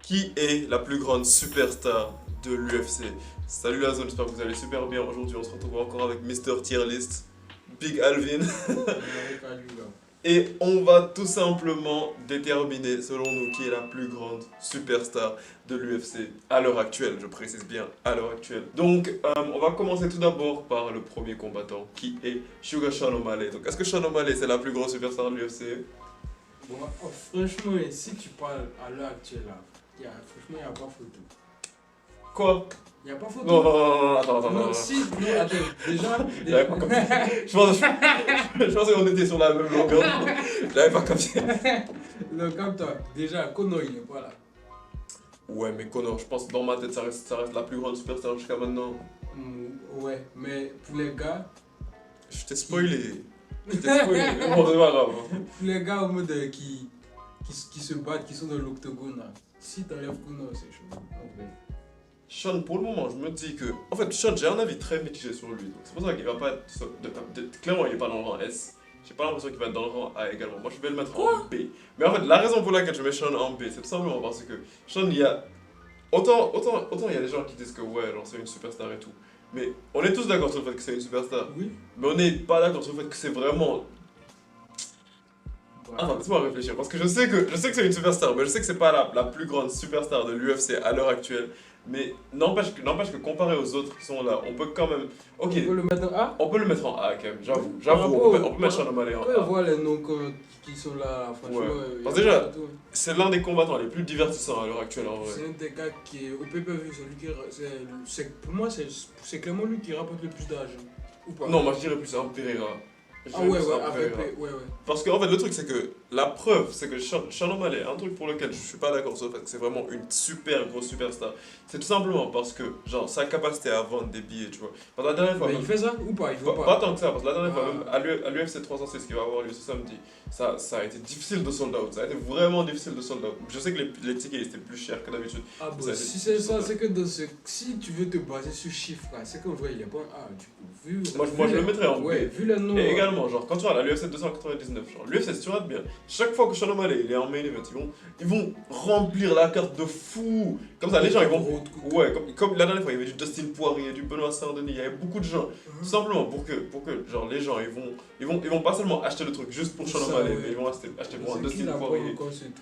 Qui est la plus grande superstar de l'UFC? Salut la zone, j'espère que vous allez super bien. Aujourd'hui, on se retrouve encore avec Mister Tier List, Big Alvin. Et on va tout simplement déterminer, selon nous, qui est la plus grande superstar de l'UFC à l'heure actuelle. Je précise bien, à l'heure actuelle. Donc, on va commencer tout d'abord par le premier combattant, qui est Sugar Sean O'Malley. Donc, est-ce que Sean O'Malley, c'est la plus grande superstar de l'UFC? Bon, franchement, si tu parles à l'heure actuelle, là, franchement, il n'y a pas photo. Quoi? Il n'y a pas photo. Non, attends. Non, si, non, attends, déjà. J'avais pas compris. Je pensais qu'on était sur la même longueur. J'avais pas capté. Non, comme toi, déjà, Conor, il n'est pas là. Ouais, mais Conor, je pense que dans ma tête, ça reste la plus grande superstar jusqu'à maintenant. Ouais, mais pour les gars. Je t'ai spoilé. Bon, c'est pas grave. Pour les gars au mode qui se battent, qui sont dans l'octogone, là, si t'enlèves Conor, c'est chaud. En vrai. Sean, pour le moment, je me dis que. En fait, Sean, j'ai un avis très mitigé sur lui. Donc c'est pour ça qu'il va pas être. Clairement, il est pas dans le rang S. J'ai pas l'impression qu'il va être dans le rang A également. Moi, je vais le mettre en B. Mais en fait, la raison pour laquelle je mets Sean en B, c'est tout simplement parce que Sean, il y a. Autant il y a des gens qui disent que ouais, genre c'est une superstar et tout. Mais on est tous d'accord sur le fait que c'est une superstar. Oui. Mais on n'est pas d'accord sur le fait que c'est vraiment. Ouais. Attends, laisse-moi réfléchir. Parce que je sais que c'est une superstar, mais je sais que c'est pas la plus grande superstar de l'UFC à l'heure actuelle. Mais n'empêche que comparé aux autres qui sont là, on peut quand même. Ok, On peut le mettre en A. on peut le mettre en A quand même, j'avoue. Par rapport On peut mettre Sean O'Malley en Ouais, A. voir les noms qui sont là, franchement. Ouais. Y a Parce que déjà, pas de tout. C'est l'un des combattants les plus divertissants à l'heure actuelle en C'est vrai. un des gars qui est au PPV, c'est lui pour moi, c'est clairement lui qui rapporte le plus d'argent. Ou pas? Non, moi je dirais plus un Pereira. Je Ah dirais ouais, plus ouais, un avec Pereira. ouais. Parce qu'en fait, le truc, c'est que la preuve, c'est que Sean O'Malley, un truc pour lequel je suis pas d'accord sur le fait que c'est vraiment une super grosse superstar, c'est tout simplement parce que, genre, sa capacité à vendre des billets, tu vois. Parce que la dernière fois, Mais il même- fait ça ou pas? Il veut pas pas. tant que ça, parce que la dernière fois, Ah. même à l'UFC 306 qui va avoir lieu ce samedi, ça a été difficile de sold out. Ça a été vraiment difficile de sold out. Je sais que les tickets étaient plus chers que d'habitude. Ah Ça bon, a si été c'est ça, difficile. c'est que si tu veux te baser sur chiffre, là, c'est qu'en vrai, il est pas un A. Du coup, Moi, je le mettrais en B. Ouais, vu le nom. Et également, genre, quand tu regardes la l'UFC 299, genre, l'UFC, si tu regardes bien, chaque fois que Sean O'Malley il est en main event, ils vont remplir la carte de fou. Comme ça, les gens, ils vont. Ouais, comme la dernière fois, il y avait du Dustin Poirier, du Benoît Saint-Denis, il y avait beaucoup de gens. Tout simplement pour que genre, les gens, ils vont pas seulement acheter le truc juste pour Sean Ça, O'Malley, ouais. mais ils vont acheter pour un C'est Dustin qu'il a pas Poirier. encore ce truc.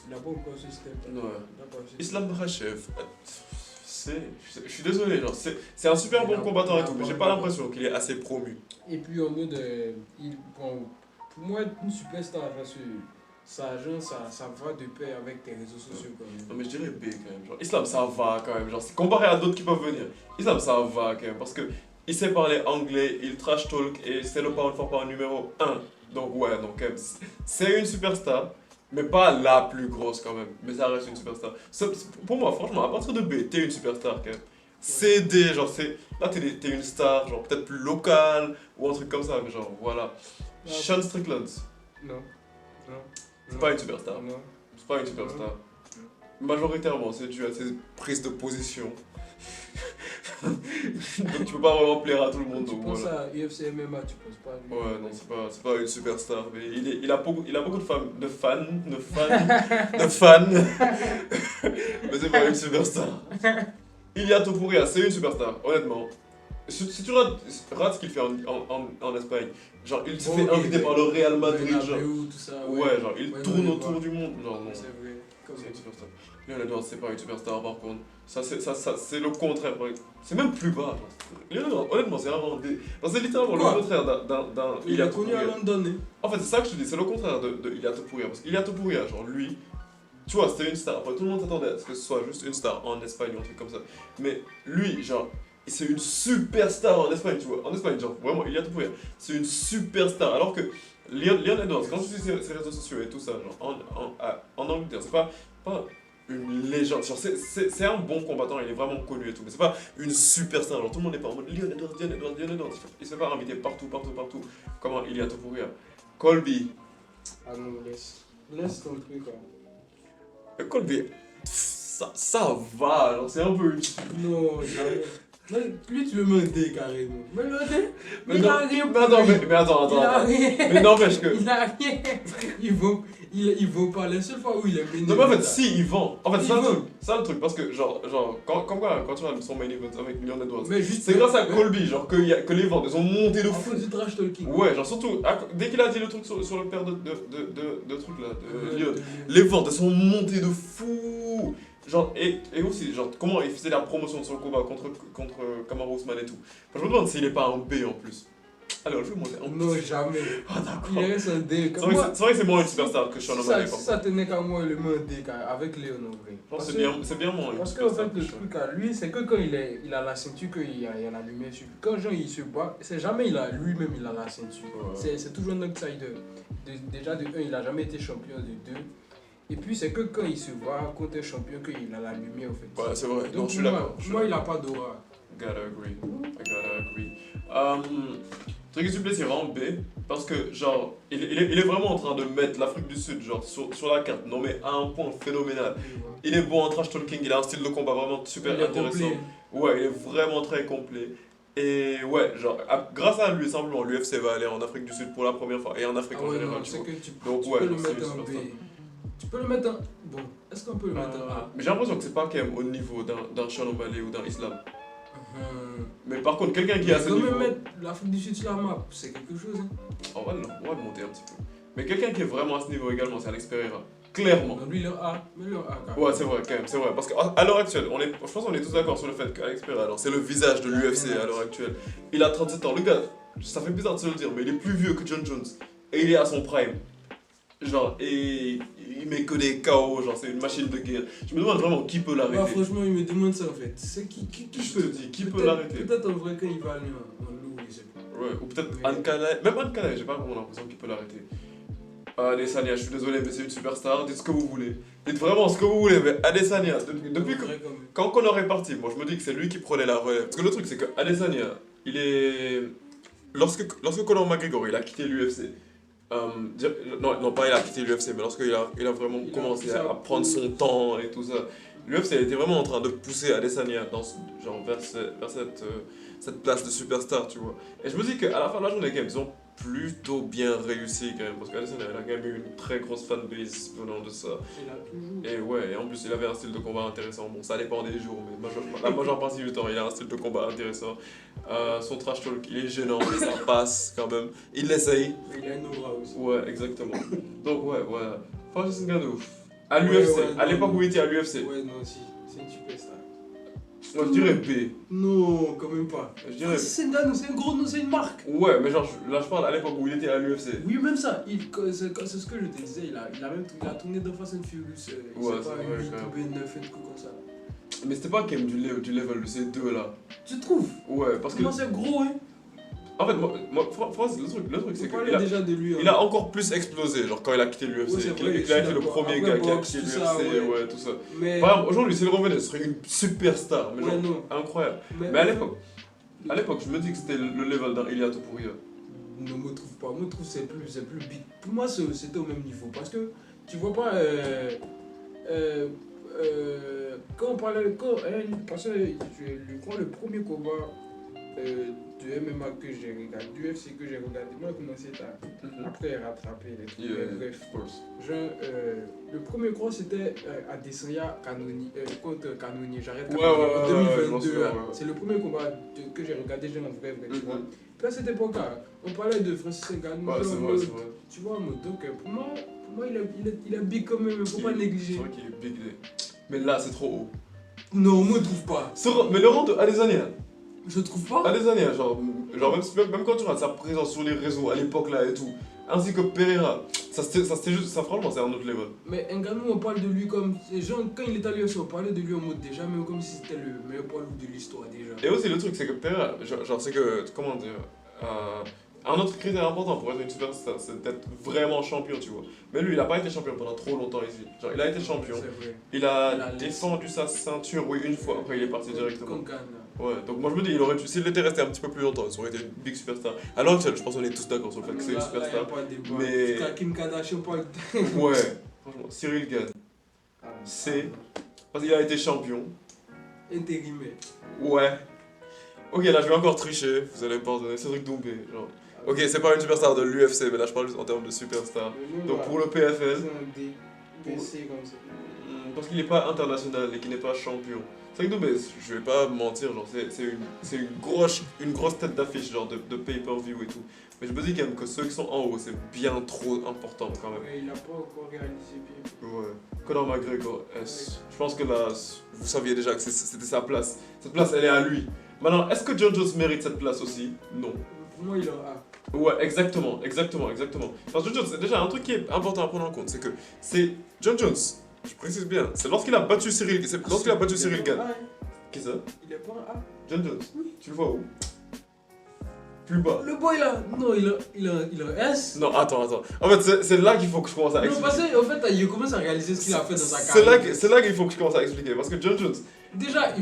Il a pas encore ce step. Ouais. Il a pas ce step. Islam Makhachev, je suis désolé, genre, c'est un super bon combattant et tout, mais j'ai pas l'impression qu'il est assez promu. Et puis en mode, bon, pour moi, une superstar, parce que ça agence, ça va de pair avec tes réseaux sociaux quand Non même. mais je dirais B quand même, genre, Islam ça va quand même, genre, comparé à d'autres qui peuvent venir, Islam ça va quand même, parce que il sait parler anglais, il trash talk et c'est le pound for pound numéro 1. Donc ouais, donc quand même, c'est une superstar, mais pas la plus grosse quand même, mais ça reste une superstar. Pour moi, franchement, à partir de B, t'es une superstar quand même. C, D, genre, là t'es une star, genre peut-être plus locale ou un truc comme ça, mais genre voilà. Ah. Sean Strickland, Non. Non. c'est pas une superstar. Non. C'est pas une superstar. Majoritairement, c'est dû à ses prises de position. Donc tu peux pas vraiment plaire à tout le monde. Tu Donc penses voilà. à UFC MMA, tu penses pas à lui. Ouais, non, c'est pas une superstar. Mais il a beaucoup de fans. Mais c'est pas une superstar. Ilia Topuria, c'est une superstar, honnêtement. Si tu rates ce qu'il fait en Espagne, genre il se Bon, fait ok, inviter par le Real Madrid, genre. Bernabéu, tout ça, Ouais, genre il Ouais, tourne non, autour ouais. du monde. Genre non. C'est vrai. Comme C'est une superstar. Leon Edwards, c'est pas une superstar par contre. Ça, c'est le contraire. C'est même plus bas. Leon Edwards, honnêtement, c'est un rang D. Parce que c'est littéralement le Quoi contraire d'un Il Ilia est connu à Topuria. London, hein. En fait, c'est ça que je te dis, c'est le contraire de Ilia Topuria. Parce qu'Ilia Topuria, genre lui, tu vois, c'était une star. Après, tout le monde s'attendait à ce que ce soit juste une star en Espagne ou un truc comme ça. Mais lui, genre, c'est une superstar en Espagne, tu vois. En Espagne, genre, vraiment, Ilia Topuria, c'est une superstar. Alors que Leon Edwards, quand tu suis ses réseaux sociaux et tout ça, genre, en Angleterre, c'est pas une légende. Genre, c'est un bon combattant, il est vraiment connu et tout. Mais c'est pas une superstar. Genre, tout le monde n'est pas en mode Leon Edwards. Il se fait pas inviter partout. Comment Ilia Topuria. Colby. Ah non, laisse ton truc, quoi. Colby, ça va, genre, c'est un peu une. Non, jamais. Lui, tu le mets un D carrément. Mais le D, Mais il non, a rien mais attends, pour lui. mais attends, Il a attends. rien. Mais n'empêche que. Il a rien. Il vaut pas. La seule fois où il est main Non, mais en fait, event, si, il vend. En fait, Il c'est ça le vend. truc. Ça le truc, parce que, genre quand tu as son main event avec Leon Edwards, mais juste. c'est grâce à mais- Colby, genre, que les ventes, ils ont monté de En fou. fait, du trash talking. Ouais, genre, surtout, dès qu'il a dit le truc sur le père de truc là, de Leon, De- les ventes, elles sont montées de fou. Genre, et aussi, genre, comment il faisait la promotion sur le combat contre Kamaru Usman et tout. Enfin, je me demande s'il est pas un B en plus. Alors, je vais monter en Non, jamais. Ah, d'accord. Il reste un D. C'est vrai que c'est moins une superstar que Sean Si O'Malley, ça, par si contre. ça tenait qu'à moi, il le met un D avec Léon en vrai. Je pense que c'est bien moins une Parce qu'en superstar fait, le Sean. truc à lui, c'est que quand il a la ceinture, qu'il y a la lumière sur lui. Quand Jean il se bat, c'est jamais lui-même il a la ceinture. Ouais. C'est toujours un outsider. Déjà, de 1, il a jamais été champion. De 2, et puis c'est que quand il se bat contre un champion qu'il a la lumière, en fait. Ouais, c'est vrai. Donc, Non, je suis moi, d'accord. Moi, il a pas d'aura. Gotta agree. I gotta agree. Tricky Supplé, c'est vraiment B. Parce que, genre, il est vraiment en train de mettre l'Afrique du Sud, genre, sur la carte. Non, mais à un point phénoménal. Il est bon en trash talking, il a un style de combat vraiment super Il est intéressant. complet. Ouais, il est vraiment très complet. Et ouais, genre, grâce à lui, simplement, l'UFC va aller en Afrique du Sud pour la première fois. Et en Afrique Ah en ouais, général, non, tu c'est vois. que Donc, tu ouais, peux le c'est mettre une en B. superstar. Tu peux le mettre en. Bon, est-ce qu'on peut le mettre en A? Mais j'ai l'impression que c'est pas quand même au niveau d'un Sean O'Malley ou d'un Islam. Mais par contre, quelqu'un qui Mais a ce quand niveau. même mettre l'Afrique du Sud sur la map, c'est quelque chose. Hein. On va le monter un petit peu. Mais quelqu'un qui est vraiment à ce niveau également, c'est Alex Pereira. Clairement. Donc lui, le A, mais le A. Ouais, c'est vrai, quand même, c'est vrai. Parce qu'à l'heure actuelle, je pense qu'on est tous d'accord sur le fait qu'Alex Pereira, alors, c'est le visage de l'UFC à l'heure actuelle. Il a 37 ans. Le gars, ça fait bizarre de se le dire, mais il est plus vieux que John Jones. Et il est à son prime. Genre, et il met que des KO, genre, c'est une machine de guerre. Je me demande vraiment qui peut l'arrêter. Bah, franchement, il me demande ça en fait. C'est qui Je peut te dis, qui peut Peut-être- l'arrêter? Peut-être en vrai, quand il va aller en loup, je sais pas. Ouais, ou peut-être Mais- Anne Kalaï. Même Anne Kalaï, j'ai pas vraiment l'impression qu'il peut l'arrêter. Adesanya, je suis désolé, mais c'est une superstar, dites ce que vous voulez. Dites vraiment ce que vous voulez, mais Adesanya, depuis En vrai, quand même. quand Conor est parti, moi je me dis que c'est lui qui prenait la relève. Parce que le truc, c'est que Adesanya, il est. Lorsque Conor McGregor il a quitté l'UFC, non, pas il a quitté l'UFC, mais lorsqu'il a vraiment Il a commencé poussé à prendre son temps et tout ça, l'UFC était vraiment en train de pousser Adesanya genre vers cette place de superstar, tu vois. Et je me dis qu'à la fin de la journée, quand même, ils ont plutôt bien réussi quand même, parce qu'Adesanya il a quand même eu une très grosse fanbase venant de ça. Il a toujours. Et ouais, et en plus il avait un style de combat intéressant. Bon, ça dépend des jours, mais la majeure partie du temps, il a un style de combat intéressant. Son trash talk, il est gênant, mais ça passe quand même. Il l'essaye. Mais il a une aura aussi. Ouais, exactement. Donc ouais, voilà. Francis Ngannou, à Ouais, l'UFC, ouais, à non, l'époque non. où il était à l'UFC, Ouais, non, si. C'est une superstar. moi je dirais B. Non, quand même pas. Je dirais. C'est un gars, c'est un gros nom, c'est une marque. Ouais, mais genre, là je parle à l'époque où il était à l'UFC. Oui, même ça. C'est ce que je te disais. Il a tourné dans Fast and Furious. Ouais, C'est c'est pas vrai, 8 quand ou B9, un truc comme ça. Mais c'était pas quand même du level de ces deux là. Tu trouves? Ouais, parce que. Comment c'est gros, hein? En fait, Francis, le truc c'est On que. parlait déjà de lui. Il a encore plus explosé, genre quand il a quitté l'UFC. Ouais, c'est qu'il vrai, a je suis été le d'accord. premier Après, gars qui a boxe, quitté tout l'UFC, ça, ouais, tout ça. Mais. Par exemple, aujourd'hui, s'il revenait, ce serait une superstar, mais Ouais, genre non. incroyable. Mais à l'époque, je me dis que c'était le level d'un Ilia Topuria. Non, me trouve pas. Me trouve c'est plus big. Pour moi, c'était au même niveau. Parce que tu vois pas. Quand on parlait. Parce que je crois le premier combat de MMA que j'ai regardé, du UFC que j'ai regardé, moi j'ai commencé tard. Après rattraper les trucs. Yeah, Mais bref. of course. Le premier cross c'était Adesanya contre Cannonier. J'arrête Ouais, en je m'en 2022. souviens, ouais. C'est le premier combat que j'ai regardé, j'ai en vrai, tu vois. Mhm. Puis à cette époque-là, on parlait de Francis Ngannou. Ouais, c'est vrai, c'est vrai. Tu vois, donc pour moi il est big quand même, il ne faut pas C'est négliger. vrai qu'il est big day. Mais là, c'est trop haut. Non, moi je trouve pas. Mais le rang de Adesanya, Je trouve pas. Adesanya, genre même quand tu regardes sa présence sur les réseaux à l'époque là et tout, ainsi que Pereira, ça franchement, c'est un autre level. Mais Ngannou, on parle de lui comme. Genre, quand il est à l'UFC, on parlait de lui en mode déjà, même comme si c'était le meilleur poids lourd de l'histoire déjà. Et aussi, le truc, c'est que Pereira, genre, c'est que, comment dire, un autre critère important pour être une superstar, c'est d'être vraiment champion, tu vois. Mais lui, il a pas été champion pendant trop longtemps ici. Genre, il a été champion, C'est vrai. il a Il a défendu sa ceinture, oui, une fois, après il est parti directement. Comme Ghana. Ouais, donc moi je me dis, s'il était resté un petit peu plus longtemps, ça aurait été une big superstar. À l'heure actuelle, je pense qu'on est tous d'accord sur le fait que c'est une Là, y a superstar. pas de débat. mais- Jusqu'à Kim Kardashian parle. Ouais, franchement, Cyril Gane, c'est. Parce qu'il a été champion. Intérimaire. Ouais. Ok, là je vais encore tricher, vous allez me pardonner, Cédric Doumbé, genre. Ok, c'est pas une superstar de l'UFC, mais là je parle juste en termes de superstar. Donc pour le PFL, C'est un DC comme ça. parce qu'il n'est pas international et qu'il n'est pas champion. Cédric Doumbé, je vais pas mentir, genre c'est une grosse tête d'affiche, genre de pay-per-view et tout. Mais je me dis quand même que ceux qui sont en haut, c'est bien trop important quand même. Ouais, il n'a pas encore réalisé bien. Ouais. Conor McGregor, je pense que là, vous saviez déjà que c'était sa place. Cette place, elle est à lui. Maintenant, est-ce que John Jones mérite cette place aussi? Non. Pour moi, il en a. Ouais, exactement. Parce que John Jones, déjà, un truc qui est important à prendre en compte, c'est que c'est John Jones, je précise bien, c'est lorsqu'il a battu Cyril Gane. Qui ça? Il est pas un A. John Jones. Oui. Tu le vois où? Plus bas. Le boy là, non, il a un S. Non, attends. En fait, c'est là qu'il faut que je commence à Non, expliquer. parce qu'en fait, il commence à réaliser ce qu'il a fait dans sa carrière. C'est là qu'il faut que je commence à expliquer. Parce que John Jones, Déjà,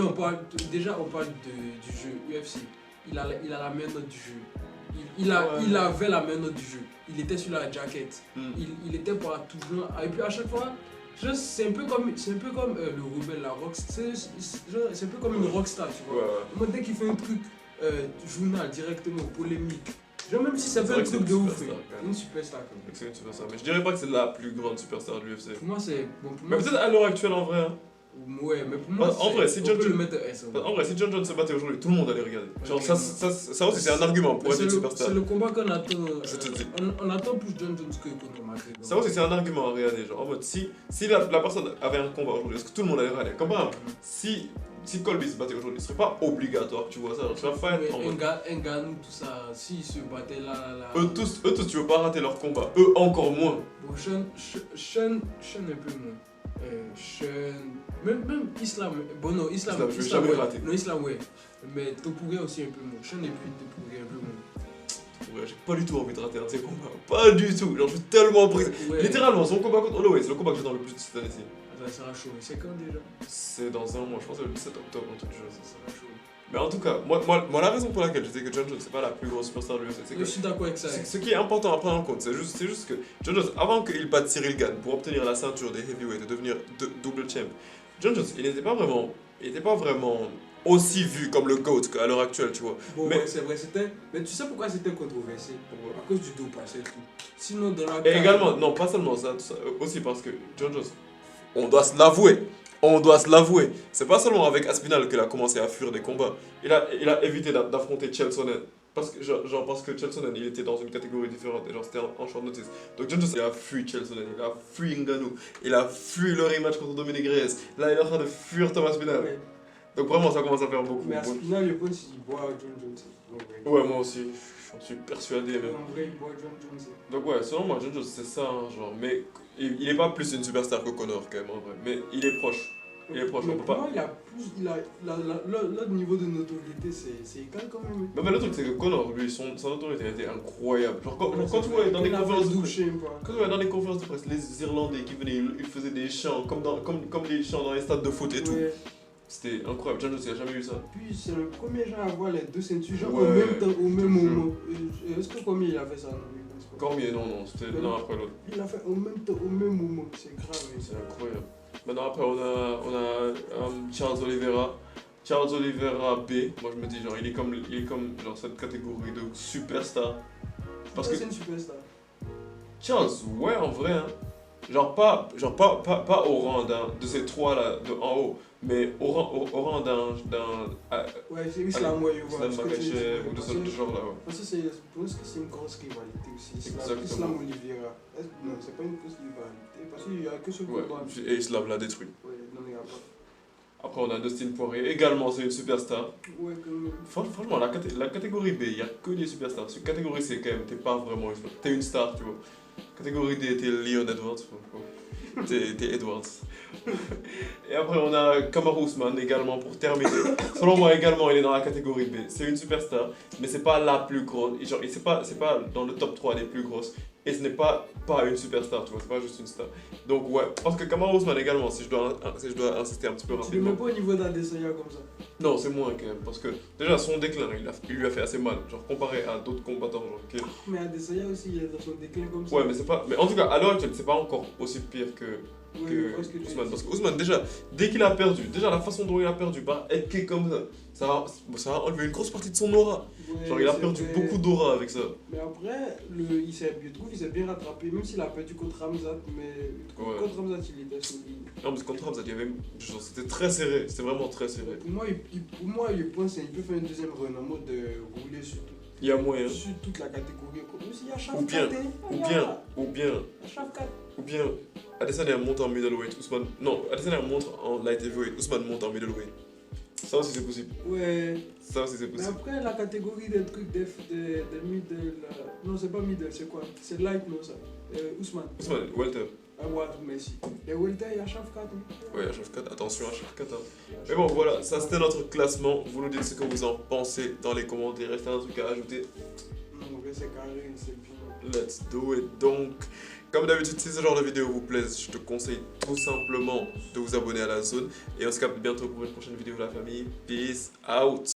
on parle du jeu UFC. Il a la même note du jeu. Il avait la même note du jeu. Il était sur la jacket. Il était pas toujours. Et puis à chaque fois, c'est un peu comme le rebelle, la rock. C'est un peu comme une rockstar, tu vois. Moi, dès qu'il fait un truc journal directement, polémique. Genre même si ça fait un truc de ouf, une superstar quand même. C'est une superstar. Mais je dirais pas que c'est la plus grande superstar de l'UFC. Pour moi, c'est. Bon, Mais peut-être à l'heure actuelle en vrai. Hein. Ouais, mais pour moi, en vrai, si John Jones. En vrai, si John Jones se battait aujourd'hui, tout le monde allait regarder. Genre, ça aussi, c'est un argument pour être une superstar. C'est le combat qu'on attend. Je te dis. On attend plus John Jones que Conor McGregor. Ça aussi, c'est un argument à regarder. Genre, en mode, si la personne avait un combat aujourd'hui, est-ce que tout le monde allait regarder? Comme par exemple, si Colby se battait aujourd'hui, ce serait pas obligatoire que tu vois ça. Genre, tu vas pas être en mode. Ngannou, tout ça, s'ils se battaient là. Eux tous, tu veux pas rater leur combat. Eux, encore moins. Bon, Sean un peu moins. Même Islam. Bon, non, Islam je vais jamais ouais. rater. Non, Islam, ouais. Mais Topuria aussi un peu moins. Sean et puis Topuria un peu moins. Ouais, j'ai pas du tout envie de rater un de ces combats. Pas du tout. Genre, je suis tellement pris. Ouais. Littéralement, son combat contre Holloway, c'est le combat que j'attends le plus de cette année-ci. Ça sera chaud. C'est quand déjà? C'est dans un mois, je pense que c'est le 17 octobre, un truc du genre. Ça sera chaud. Mais en tout cas, moi la raison pour laquelle je dis que John Jones c'est pas la plus grosse superstar de l'UFC, c'est que Je suis d'accord avec ça. ce qui est important à prendre en compte, c'est juste que John Jones, avant qu'il batte Cyril Gane pour obtenir la ceinture des heavyweights et devenir double champ, John Jones, il n'était pas vraiment aussi vu comme le GOAT qu'à l'heure actuelle, tu vois. Bon, mais ouais, c'est vrai, mais tu sais pourquoi c'était controversé? À cause du dopage et tout. Sinon, dans la Et également, non, pas seulement ça, aussi parce que John Jones, on doit se l'avouer, c'est pas seulement avec Aspinall qu'il a commencé à fuir des combats. Il a évité d'affronter Chael Sonnen. Parce que Chael Sonnen, il était dans une catégorie différente, et genre c'était en short notice. Donc John Jones, il a fui Chael Sonnen, il a fui Ngannou, il a fui le rematch contre Dominic Reyes. Là, il est en train de fuir Thomas Aspinall. Ouais. Donc vraiment, ça commence à faire beaucoup. Mais Aspinall, je pense qu'il boit John Jones. Ouais, moi aussi, j'en suis persuadé. Même. En vrai, il boit John Jones. Donc ouais, selon moi, John Jones, c'est ça, hein, genre. Mais il est pas plus une superstar que Conor, quand même, en vrai. Mais il est proche. On peut pas. Moi, l'autre niveau de notoriété, c'est égal quand même. Mais le truc, c'est que Conor, lui, son autorité était incroyable. Genre, quand tu vois dans les conférences de presse, les Irlandais qui venaient, ils faisaient des chants, comme les chants dans les stades de foot et tout. C'était incroyable. John Jones, il a jamais eu ça. Puis, c'est le premier genre à avoir les deux ceintures, genre Ouais. au même temps, au même moment. Est-ce que combien il a fait ça? Cormier, non, c'était l'un après l'autre. Il l'a fait au même temps, au même moment. C'est grave. C'est incroyable. Maintenant, après, on a Charles Oliveira. Charles Oliveira B, moi je me dis, genre, il est comme genre, cette catégorie de superstar. Parce que c'est une superstar. Charles, ouais, en vrai, hein. Genre pas au rang de ces trois là, de en haut, mais au rang d'un. Ouais, c'est Islam, ouais, Islam Makhachev ou de ce genre là, ouais. Parce que je pense que c'est une grosse rivalité aussi. Islam Oliveira. Non, c'est pas une grosse rivalité. Parce qu'il n'y a que ce combat. Et Islam l'a détruit. Ouais, non, il n'y a pas. Après, on a Dustin Poirier, également, c'est une superstar. Ouais, quand même. Franchement, la catégorie B, il n'y a que des superstars. Sur catégorie C, quand même, t'es pas vraiment une star. T'es une star, tu vois. Catégorie D, t'es Leon Edwards. T'es Edwards. Et après, on a Kamaru Usman également pour terminer. Selon moi, également, il est dans la catégorie B. C'est une superstar, mais c'est pas la plus grosse. Genre, c'est pas dans le top 3 des plus grosses. Et ce n'est pas une superstar, tu vois, c'est pas juste une star. Donc, ouais, parce que Kamaru Usman également, si je dois insister un petit peu Tu ne rapidement. mets pas au niveau d'Adesanya comme ça? Non, c'est moins quand même, parce que déjà son déclin, il lui a fait assez mal, genre comparé à d'autres combattants. Genre, Mais Adesanya aussi, il est dans son déclin comme ça. Ouais, mais c'est pas. Mais en tout cas, à l'heure actuelle, c'est pas encore aussi pire que Oui, que je vois ce que tu Ousmane. dis. Parce que Ousmane, déjà, dès qu'il a perdu, déjà la façon dont il a perdu, par être comme ça a enlevé une grosse partie de son aura. Ouais, Genre, il a c'est perdu vrai. beaucoup d'aura avec ça. Mais après, je trouve qu'il s'est bien rattrapé, même s'il a perdu contre Ramzat, mais Ouais. contre Ramzat, il était solide. Non, parce que contre Hamza, il y avait, genre, c'était très serré, c'était vraiment très serré. Pour moi, je pense qu'il peut faire une deuxième run en mode rouler sur, Il y a moyen. sur toute la catégorie. Comme s'il y a Shaf Ou bien, 4, hein. ou Regarde, bien, ou bien, Shaf 4. ou bien, Adesanya monte en middleweight, Ousmane. Non, Adesanya monte en light heavyweight, Ousmane monte en middleweight. Ça aussi c'est possible. Ouais. Ça aussi c'est Mais possible. après, la catégorie des trucs des middle. Non, c'est pas middle, c'est quoi? C'est light, non, ça. Ousmane. Ousmane, welter. Ah ouais, merci. Les welter, il y a Shaf 4. Hein. Ouais, HF4, attention HF4. Hein. Mais bon, voilà, ça c'était notre classement. Vous nous dites ce que vous en pensez dans les commentaires. Reste un truc à ajouter. Non, mais c'est carré, c'est bien. Let's do it. Donc, comme d'habitude, si ce genre de vidéo vous plaît, je te conseille tout simplement de vous abonner à la zone. Et on se capte bientôt pour une prochaine vidéo, la famille. Peace out.